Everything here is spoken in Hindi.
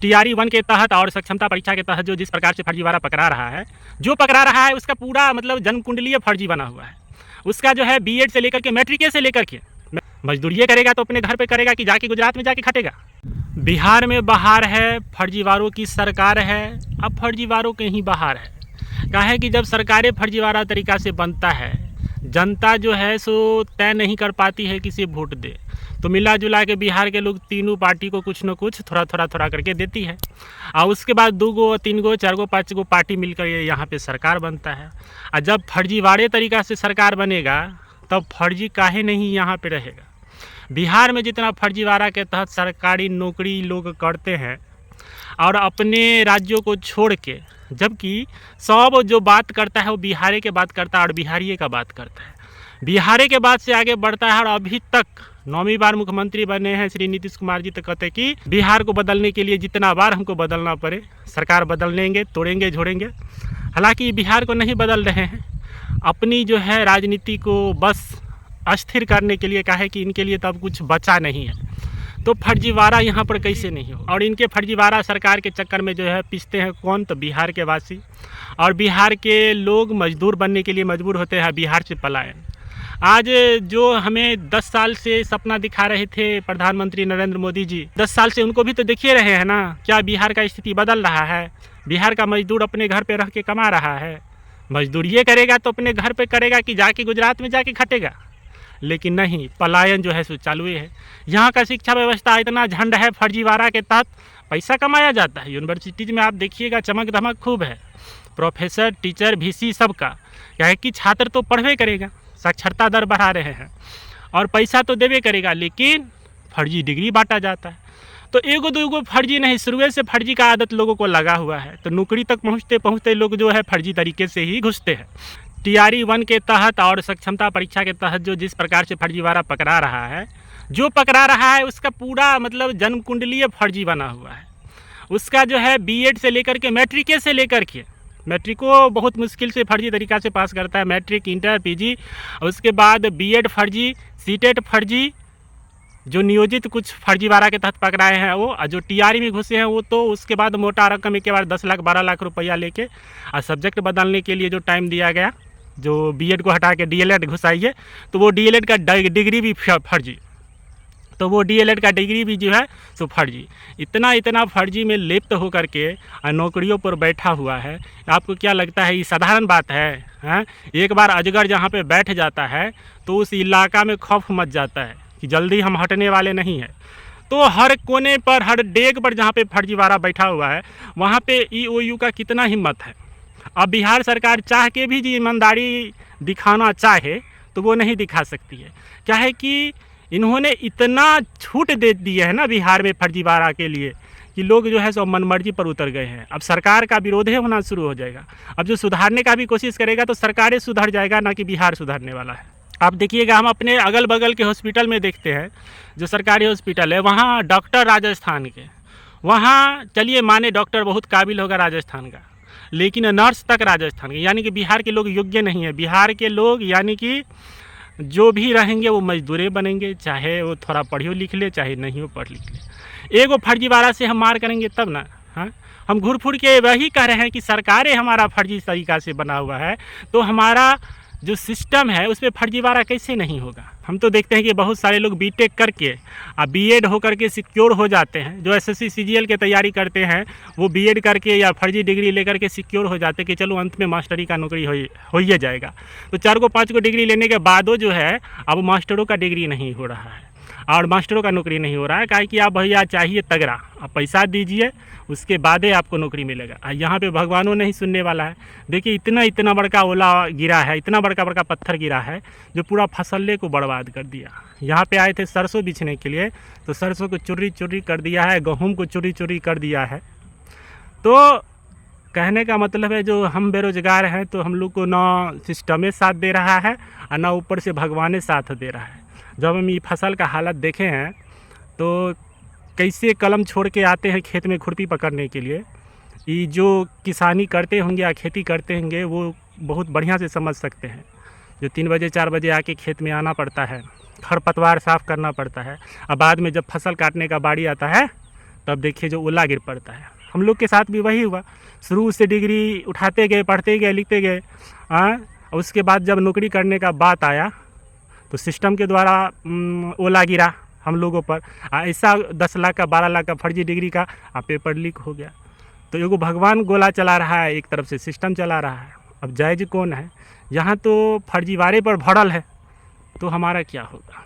टीआरई 1 के तहत और सक्षमता परीक्षा के तहत जो जिस प्रकार से फर्जीवाड़ा पकड़ा रहा है उसका पूरा मतलब जन्म कुंडलीय फर्जी बना हुआ है। उसका जो है बीएड से लेकर के मैट्रिक से लेकर के मजदूरी करेगा तो अपने घर पे करेगा कि जाके गुजरात में जाके खटेगा। बिहार में बहार है, फर्जीवाड़ों की सरकार है, अब फर्जीवाड़ों के ही बहार है। क्या है कि जब सरकारें फर्जीवाड़ा तरीका से बनता है, जनता जो है सो तय नहीं कर पाती है किसे वोट दे, तो मिला जुला के बिहार के लोग तीनों पार्टी को कुछ न कुछ थोड़ा करके देती है और उसके बाद 2 गो 3 गो 4 गो 5 गो पार्टी मिलकर ये यहाँ पे सरकार बनता है। और जब फर्जीवाड़े तरीका से सरकार बनेगा तब फर्जी काहे नहीं यहाँ पे रहेगा। बिहार में जितना फर्जीवाड़ा के तहत सरकारी नौकरी लोग करते हैं और अपने राज्यों को छोड़ के, जबकि सब जो बात करता है वो बिहारी के बात करता है और बिहारी का बात करता है, बिहारी के बाद से आगे बढ़ता है। और अभी तक 9वीं बार मुख्यमंत्री बने हैं श्री नीतीश कुमार जी, तो कहते कि बिहार को बदलने के लिए जितना बार हमको बदलना पड़े सरकार बदल लेंगे, तोड़ेंगे झोड़ेंगे। हालांकि बिहार को नहीं बदल रहे हैं, अपनी जो है राजनीति को बस अस्थिर करने के लिए। कहा है कि इनके लिए तो अब कुछ बचा नहीं है, तो फर्जीवाड़ा यहाँ पर कैसे नहीं हो। और इनके फर्जीवाड़ा सरकार के चक्कर में जो है पिसते हैं कौन, तो बिहार के वासी। और बिहार के लोग मजदूर बनने के लिए मजबूर होते हैं बिहार से पलायन। आज जो हमें 10 साल से सपना दिखा रहे थे प्रधानमंत्री नरेंद्र मोदी जी, 10 साल से उनको भी तो देखिए रहे हैं ना, क्या बिहार का स्थिति बदल रहा है। बिहार का मजदूर अपने घर पे रह के कमा रहा है, मजदूरी करेगा तो अपने घर पे करेगा कि जाके गुजरात में जाके खटेगा, लेकिन नहीं, पलायन जो है सो चालू है। यहाँ का शिक्षा व्यवस्था इतना झंड है, फर्जीवाड़ा के तहत पैसा कमाया जाता है। यूनिवर्सिटीज़ में आप देखिएगा चमक धमक खूब है, प्रोफेसर टीचर वीसी सबका। क्या है कि छात्र तो पढ़वे करेगा, साक्षरता दर बढ़ा रहे हैं और पैसा तो देवे करेगा, लेकिन फर्जी डिग्री बांटा जाता है। तो एगो दूगो फर्जी नहीं, शुरू से फर्जी का आदत लोगों को लगा हुआ है। तो नौकरी तक पहुँचते पहुँचते लोग जो है फर्जी तरीके से ही घुसते हैं। टीआरई 1 के तहत और सक्षमता परीक्षा के तहत जो जिस प्रकार से फर्जीवाड़ा पकड़ा रहा है उसका पूरा मतलब जन्म कुंडलीय फर्जी बना हुआ है। उसका जो है बीएड से लेकर के मैट्रिक को बहुत मुश्किल से फर्जी तरीका से पास करता है, मैट्रिक इंटर पीजी, उसके बाद बीएड फर्जी, सीटेट फर्जी, जो नियोजित कुछ फर्जीवाड़ा के तहत पकड़ाए हैं वो, और जो टीआरई में घुसे हैं वो तो उसके बाद मोटा रकम एक बार 10 लाख 12 लाख रुपया लेके और सब्जेक्ट बदलने के लिए जो टाइम दिया गया, जो बीएड को हटा के डीएलएड घुसाइए, तो वो डीएलएड का डिग्री भी फर्जी, तो वो डीएलएड का डिग्री भी जो है सो फर्जी। इतना फर्जी में लिप्त होकर के नौकरियों पर बैठा हुआ है। आपको क्या लगता है ये साधारण बात है, हाँ? एक बार अजगर जहाँ पे बैठ जाता है तो उस इलाका में खौफ मच जाता है कि जल्दी हम हटने वाले नहीं हैं। तो हर कोने पर, हर डेग पर जहाँ पे फर्जीवाड़ा बैठा हुआ है वहाँ पे ईओयू का कितना हिम्मत है। अब बिहार सरकार चाह के भी जी ईमानदारी दिखाना चाहे तो वो नहीं दिखा सकती है। क्या है कि इन्होंने इतना छूट दे दी है ना बिहार में फर्जीवाड़ा के लिए कि लोग जो है सो मनमर्जी पर उतर गए हैं। अब सरकार का विरोध होना शुरू हो जाएगा। अब जो सुधारने का भी कोशिश करेगा तो सरकारें सुधर जाएगा, ना कि बिहार सुधरने वाला है। आप देखिएगा, हम अपने अगल बगल के हॉस्पिटल में देखते हैं, जो सरकारी हॉस्पिटल है वहाँ डॉक्टर राजस्थान के, वहाँ चलिए माने डॉक्टर बहुत काबिल होगा राजस्थान का, लेकिन नर्स तक राजस्थान के, यानी कि बिहार के लोग योग्य नहीं है। बिहार के लोग यानी कि जो भी रहेंगे वो मजदूरे बनेंगे, चाहे वो थोड़ा पढ़ियो लिख ले चाहे नहीं हो पढ़ लिख ले। एगो फर्जीवाड़ा से हम मार करेंगे तब ना, हाँ? हम घूर फूर के वही कह रहे हैं कि सरकारें हमारा फर्जी तरीका से बना हुआ है, तो हमारा जो सिस्टम है उसमें फर्जीवाड़ा कैसे नहीं होगा। हम तो देखते हैं कि बहुत सारे लोग बीटेक करके और बीएड होकर के सिक्योर हो जाते हैं। जो एसएससी सीजीएल की तैयारी करते हैं वो बीएड करके या फर्जी डिग्री लेकर के सिक्योर हो जाते हैं कि चलो अंत में मास्टरी का नौकरी हो ही जाएगा। तो 4 को 5 को डिग्री लेने के बाद जो है अब मास्टरों का डिग्री नहीं हो रहा है और मास्टरों का नौकरी नहीं हो रहा है। काहे कि आप भैया चाहिए तगड़ा, आप पैसा दीजिए उसके बाद ही आपको नौकरी मिलेगा। यहाँ पे भगवानों नहीं सुनने वाला है। देखिए इतना बड़का ओला गिरा है, इतना बड़का पत्थर गिरा है जो पूरा फसले को बर्बाद कर दिया। यहाँ पे आए थे सरसों बिछने के लिए, तो सरसों को चुरी कर दिया है, गेहूँ को चुरी कर दिया है। तो कहने का मतलब है जो हम बेरोजगार हैं तो हम लोग को ना सिस्टमे साथ दे रहा है और ना ऊपर से भगवान साथ दे रहा है। जब हम ये फसल का हालत देखे हैं तो कैसे कलम छोड़ के आते हैं खेत में खुरपी पकड़ने के लिए। ये जो किसानी करते होंगे या खेती करते होंगे वो बहुत बढ़िया से समझ सकते हैं। जो 3 बजे 4 बजे आके खेत में आना पड़ता है, खरपतवार साफ़ करना पड़ता है, और बाद में जब फसल काटने का बारी आता है तब देखिए जो ओला गिर पड़ता है। हम लोग के साथ भी वही हुआ, शुरू से डिग्री उठाते गए, पढ़ते गए, लिखते गए, और उसके बाद जब नौकरी करने का बात आया तो सिस्टम के द्वारा ओला गिरा हम लोगों पर। ऐसा 10 लाख का 12 लाख का फर्जी डिग्री का पेपर लीक हो गया। तो एगो भगवान गोला चला रहा है, एक तरफ से सिस्टम चला रहा है। अब जायज़ कौन है? यहाँ तो फर्जीवाड़े पर भरल है, तो हमारा क्या होगा?